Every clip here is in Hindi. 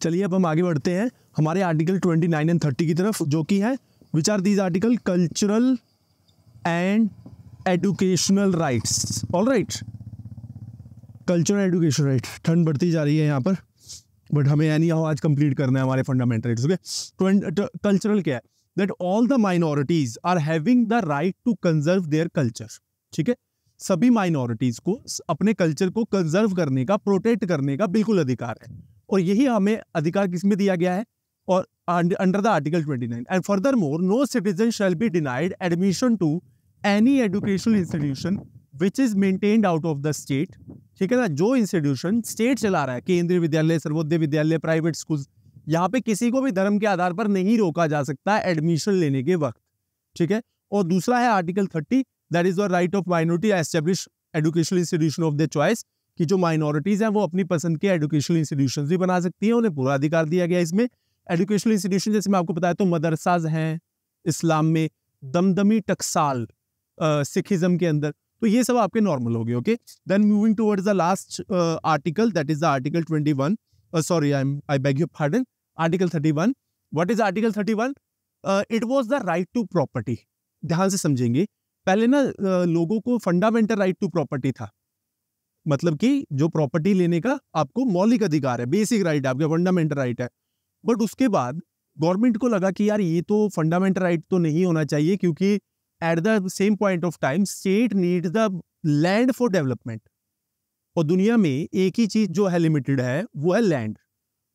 चलिए अब हम आगे बढ़ते हैं हमारे आर्टिकल 29 एंड 30 की तरफ, जो कि है which are these article cultural and educational rights. All right, cultural education right. ठंड बढ़ती जा रही है यहाँ पर, बट हमें यानी आज कंप्लीट करना है हमारे फंडामेंटल राइट्स। ओके, कल्चरल क्या है? That all the minorities are having the right to conserve their culture. ठीक है, सभी माइनॉरिटीज को अपने कल्चर को कंजर्व करने का, प्रोटेक्ट करने का बिल्कुल अधिकार है, और यही हमें अधिकार किसमें दिया गया है? और under the article 29। And furthermore, no citizen shall be denied admission to any educational institution which is maintained out of the state. ठीक है ना, जो इंस्टीट्यूशन स्टेट चला रहा है, केंद्रीय विद्यालय, सर्वोदय विद्यालय, प्राइवेट स्कूल, यहाँ पे किसी को भी धर्म के आधार पर नहीं रोका जा सकता एडमिशन लेने के वक्त। ठीक है, और दूसरा है article 30, that is the right of minority establish educational institution of the choice, कि जो माइनॉरिटीज हैं वो अपनी पसंद के एजुकेशनल इंस्टीट्यूशन भी बना सकती हैं, उन्हें पूरा अधिकार दिया गया इसमें। एजुकेशनल इंस्टीट्यूशन जैसे मैं आपको बताया तो मदरसाज हैं इस्लाम में, दमदमी टकसाल सिखिज्म के अंदर, तो ये सब आपके नॉर्मल हो गए। Okay, then moving towards the last article, that is the article 21, sorry I beg your pardon, article 31। What is article 31? It was the right to property. ध्यान से समझेंगे, पहले ना लोगों को फंडामेंटल राइट टू प्रॉपर्टी था, मतलब कि जो प्रॉपर्टी लेने का आपको मौलिक अधिकार है, बेसिक राइट है, आपका फंडामेंटल राइट है। बट उसके बाद गवर्नमेंट को लगा कि यार ये तो फंडामेंटल राइट तो नहीं होना चाहिए, क्योंकि at the same point of time state needs the land for development, और दुनिया में एक ही चीज जो है लिमिटेड है वो है लैंड,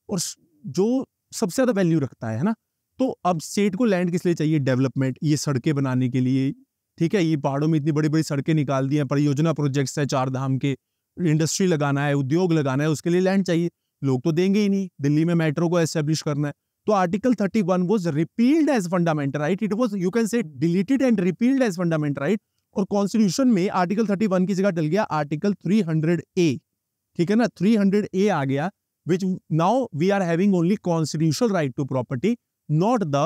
और जो सबसे ज्यादा वैल्यू रखता है ना। तो अब स्टेट को लैंड किस लिए चाहिए? डेवलपमेंट, ये सड़कें बनाने के लिए। ठीक है, ये पहाड़ों में इतनी बड़ी बड़ी सड़कें निकाल दी हैं, परियोजना प्रोजेक्ट्स है, 4 धाम के, इंडस्ट्री लगाना है, उद्योग लगाना है, उसके लिए लैंड चाहिए। लोग तो देंगे ही नहीं, दिल्ली में मेट्रो को एस्टेब्लिश करना है। तो article 31 was repealed as fundamental right, it was, you can say, deleted and repealed as fundamental right, और कॉन्स्टिट्यूशन में आर्टिकल 31 की जगह डल गया आर्टिकल 300A। ठीक है ना, 300A आ गया, which now we are having only constitutional right to property, not the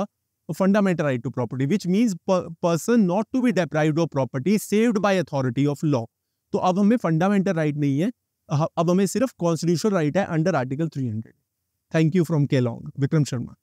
fundamental right to property, which means person not to be deprived of property saved by authority of law. तो अब हमें फंडामेंटल राइट नहीं है, अब हमें सिर्फ कॉन्स्टिट्यूशनल राइट है under article 300। Thank you from Keylong, Vikram Sharma.